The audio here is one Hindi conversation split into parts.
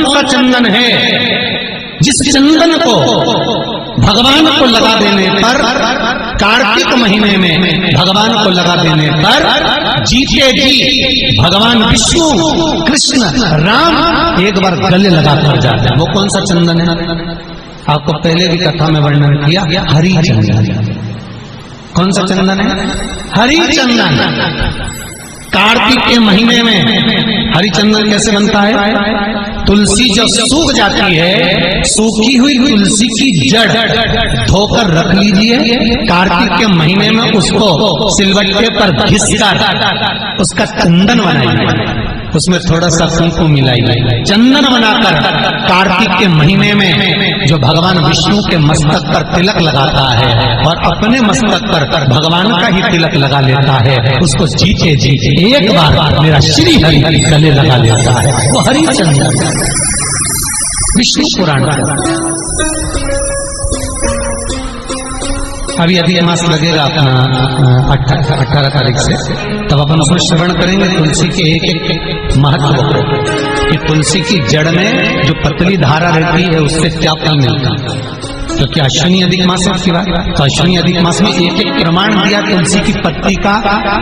कौन सा चंदन है जिस चंदन को भगवान को लगा देने पर, कार्तिक महीने में भगवान को लगा देने पर जीते जी भगवान विष्णु, कृष्ण, राम एक बार गले लगाकर जाते हैं। वो कौन सा चंदन है? आपको पहले भी कथा में वर्णन किया, हरि चंदन। कौन सा चंदन है? हरि चंदन। कार्तिक के महीने में हरि चंदन कैसे बनता है? तुलसी जब सूख जाती है, सूखी हुई तुलसी की जड़ धोकर रख लीजिए। कार्तिक के महीने में उसको सिलबट्टे पर घिसकर उसका चंदन बनाइए, उसमें थोड़ा सा कुंकुम मिलाइए। चंदन बनाकर कार्तिक के महीने में जो भगवान विष्णु के मस्तक पर तिलक लगाता है और अपने मस्तक पर भगवान का ही तिलक लगा लेता है, उसको जीते जी एक बार मेरा श्री हरि गले लगा लेता है, वो हरि चंदन। विष्णु पुराण। अभी अधिक मास लगेगा अपना 18 तारीख से, तब अपन उसमें श्रवण करेंगे तुलसी के एक एक महत्व को, कि तुलसी की जड़ में जो पतली धारा रहती है उससे क्या फल मिलता है। तो क्या अश्विनी अधिक मास की बात, तो अश्विनी अधिक मास में एक एक प्रमाण दिया तुलसी की पत्ती का,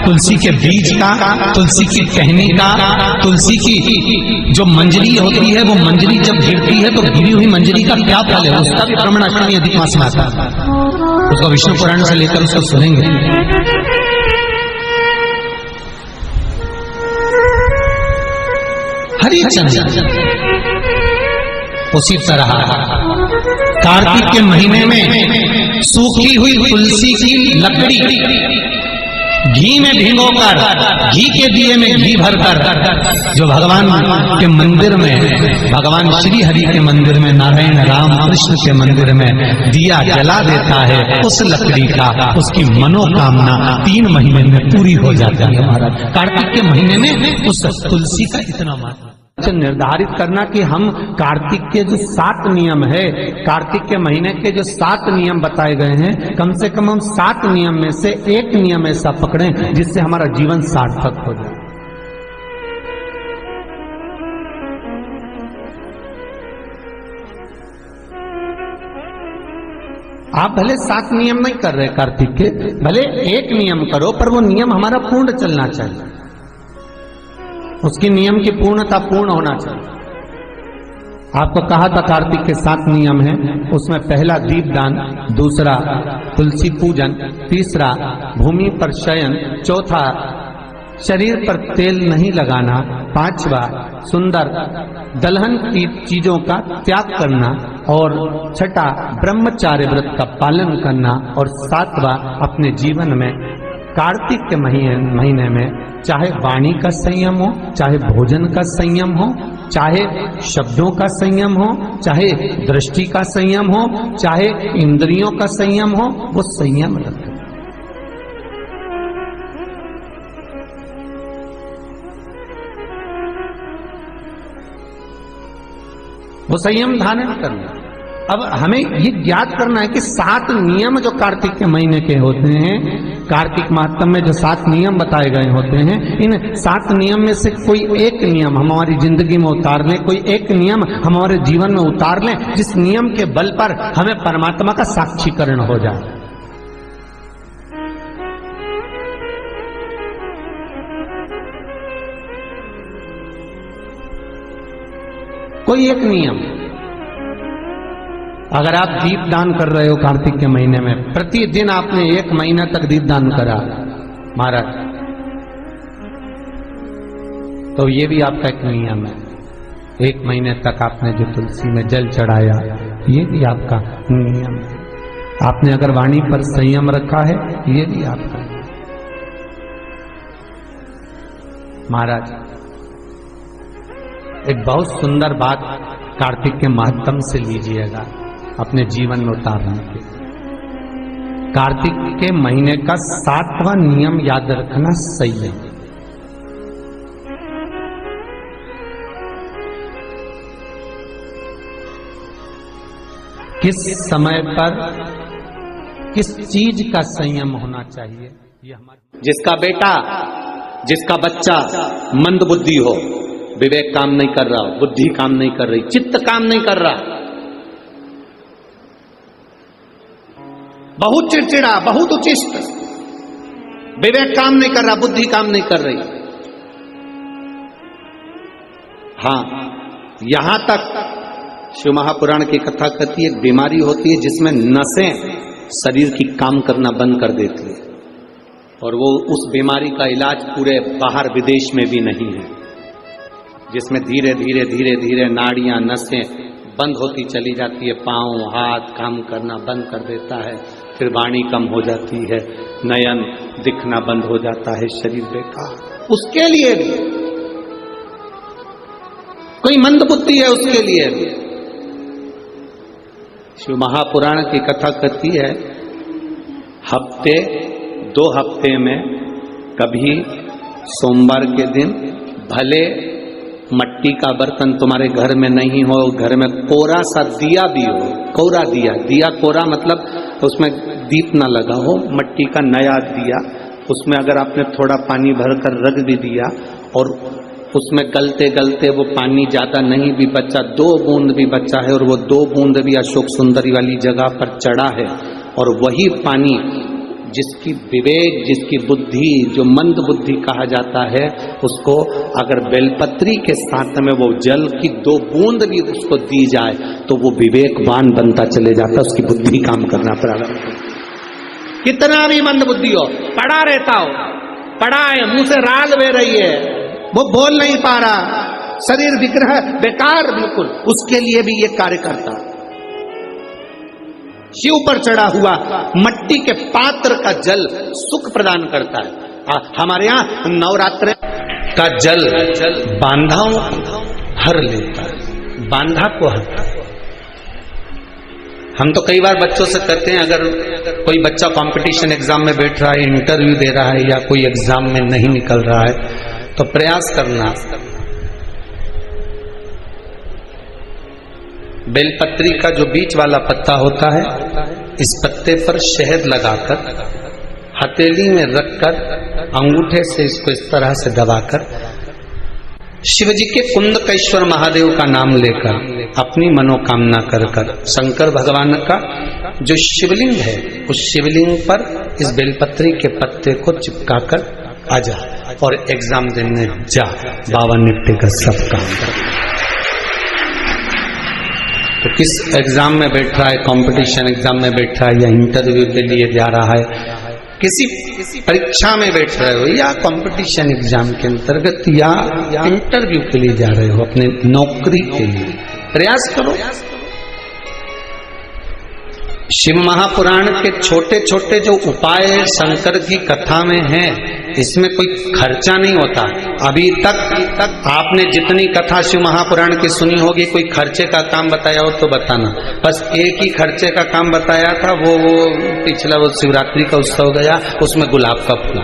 तुलसी के बीज का, तुलसी की टहनी का, तुलसी की जो मंजरी होती है वो मंजरी जब गिरती है तो गिरी हुई मंजरी का क्या फल है, उसका भी प्रमाण अश्विनी अधिक मास में आता है। उसको विष्णु पुराण से लेकर उसको सुनेंगे। हरि चंदन। उसी तरह कार्तिक के महीने में सूखी हुई तुलसी की लकड़ी घी में भिगोकर, घी के दिए में घी भरकर जो भगवान के मंदिर में, भगवान श्री हरि के मंदिर में, नारायण राम कृष्ण के मंदिर में दिया जला देता है, उस लकड़ी का उसकी मनोकामना 3 महीने में पूरी हो जाती है। महाराज कार्तिक के महीने में उस तुलसी का इतना महत्व निर्धारित करना कि हम कार्तिक के जो 7 नियम है, कार्तिक के महीने के जो 7 नियम बताए गए हैं, कम से कम हम 7 नियम में से एक नियम ऐसा पकड़ें जिससे हमारा जीवन सार्थक हो जाए। आप भले 7 नियम नहीं कर रहे कार्तिक के, भले एक नियम करो, पर वो नियम हमारा पूर्ण चलना चाहिए, उसकी नियम की पूर्णता पूर्ण होना चाहिए। आपको कहा था कार्तिक के 7 नियम हैं, उसमें पहला दीपदान, दूसरा तुलसी पूजन, तीसरा भूमि पर शयन, चौथा शरीर पर तेल नहीं लगाना, 5वां सुंदर दलहन की चीजों का त्याग करना, और 6ठा ब्रह्मचार्य व्रत का पालन करना, और 7वां अपने जीवन में कार्तिक के महीने में चाहे वाणी का संयम हो, चाहे भोजन का संयम हो, चाहे शब्दों का संयम हो, चाहे दृष्टि का संयम हो, चाहे इंद्रियों का संयम हो, वो संयम रखें। वो संयम धारण करना। अब हमें ये ज्ञात करना है कि 7 नियम जो कार्तिक के महीने के होते हैं, कार्तिक माह में जो 7 नियम बताए गए होते हैं, इन 7 नियम में से कोई एक नियम हम हमारी जिंदगी में उतार लें, कोई एक नियम हम हमारे जीवन में उतार लें, जिस नियम के बल पर हमें परमात्मा का साक्षीकरण हो जाए। कोई एक नियम, अगर आप दीप दान कर रहे हो कार्तिक के महीने में, प्रतिदिन आपने 1 महीना तक दीप दान करा महाराज, तो ये भी आपका एक नियम है। 1 महीने तक आपने जो तुलसी में जल चढ़ाया, ये भी आपका नियम है। आपने अगर वाणी पर संयम रखा है, ये भी आपका महाराज। एक बहुत सुंदर बात कार्तिक के महत्व से लीजिएगा अपने जीवन में उतारने के। कार्तिक के महीने का 7वां नियम याद रखना सही है। किस समय पर किस चीज का संयम होना चाहिए, ये हमारे। जिसका बेटा, जिसका बच्चा मंद बुद्धि हो, विवेक काम नहीं कर रहा, बुद्धि काम नहीं कर रही, चित्त काम नहीं कर रहा, बहुत चिड़चिड़ा, बहुत उचिष्ट, विवेक काम नहीं कर रहा, बुद्धि काम नहीं कर रही। हाँ, यहां तक शिव महापुराण की कथा कहती है, एक बीमारी होती है जिसमें नसें शरीर की काम करना बंद कर देती है, और वो उस बीमारी का इलाज पूरे बाहर विदेश में भी नहीं है, जिसमें धीरे धीरे धीरे धीरे नाड़ियां नसें बंद होती चली जाती है, पांव हाथ काम करना बंद कर देता है, फिर वाणी कम हो जाती है, नयन दिखना बंद हो जाता है, शरीर बेकार। उसके लिए भी कोई मंद बुद्धि है, उसके लिए भी शिव महापुराण की कथा कहती है, हफ्ते 2 हफ्ते में कभी सोमवार के दिन भले मट्टी का बर्तन तुम्हारे घर में नहीं हो, घर में कोरा सा दिया भी हो, कोरा दिया, दिया कोरा मतलब उसमें दीप ना लगा हो, मट्टी का नया दिया, उसमें अगर आपने थोड़ा पानी भरकर रख भी दिया और उसमें गलते गलते वो पानी ज्यादा नहीं भी बचा, 2 बूंद भी बचा है, और वो 2 बूंद भी अशोक सुंदरी वाली जगह पर चढ़ा है, और वही पानी जिसकी विवेक, जिसकी बुद्धि, जो मंद बुद्धि कहा जाता है, उसको अगर बेलपत्री के साथ में वो जल की 2 बूंद भी उसको दी जाए तो वो विवेकवान बनता चले जाता, उसकी बुद्धि काम करना प्रारंभ। कितना भी मंद बुद्धि हो, पड़ा रहता हो, पड़ा है, मुंह से राल बह रही है, वो बोल नहीं पा रहा, शरीर विग्रह बेकार बिल्कुल, उसके लिए भी ये कार्य करता। शिव पर चढ़ा हुआ मट्टी के पात्र का जल सुख प्रदान करता है। हमारे यहाँ नवरात्र का जल बांधाओं हर लेता है, बांधा को हरता है। हम तो कई बार बच्चों से कहते हैं, अगर कोई बच्चा कंपटीशन एग्जाम में बैठ रहा है, इंटरव्यू दे रहा है, या कोई एग्जाम में नहीं निकल रहा है, तो प्रयास करना बेलपत्री का जो बीच वाला पत्ता होता है, इस पत्ते पर शहद लगाकर हथेली में रखकर अंगूठे से इसको इस तरह से दबाकर शिवजी के कुंदकेश्वर महादेव का नाम लेकर अपनी मनोकामना कर कर शंकर भगवान का जो शिवलिंग है, उस शिवलिंग पर इस बेलपत्री के पत्ते को चिपकाकर आ जा और एग्जाम देने जा, बाबा निपटे का सब काम कर। तो किस एग्जाम में बैठ रहा है, कंपटीशन एग्जाम में बैठ रहा है, या इंटरव्यू के लिए जा रहा है, किसी परीक्षा में बैठ रहे हो, या कंपटीशन एग्जाम के अंतर्गत, या इंटरव्यू के लिए जा रहे हो, अपने नौकरी के लिए प्रयास करो। शिव महापुराण के छोटे छोटे जो उपाय शंकर की कथा में हैं, इसमें कोई खर्चा नहीं होता। अभी तक आपने जितनी कथा शिव महापुराण की सुनी होगी, कोई खर्चे का काम बताया हो तो बताना। बस एक ही खर्चे का काम बताया था, वो पिछला वो शिवरात्रि का उत्सव गया, उसमें गुलाब का फूल।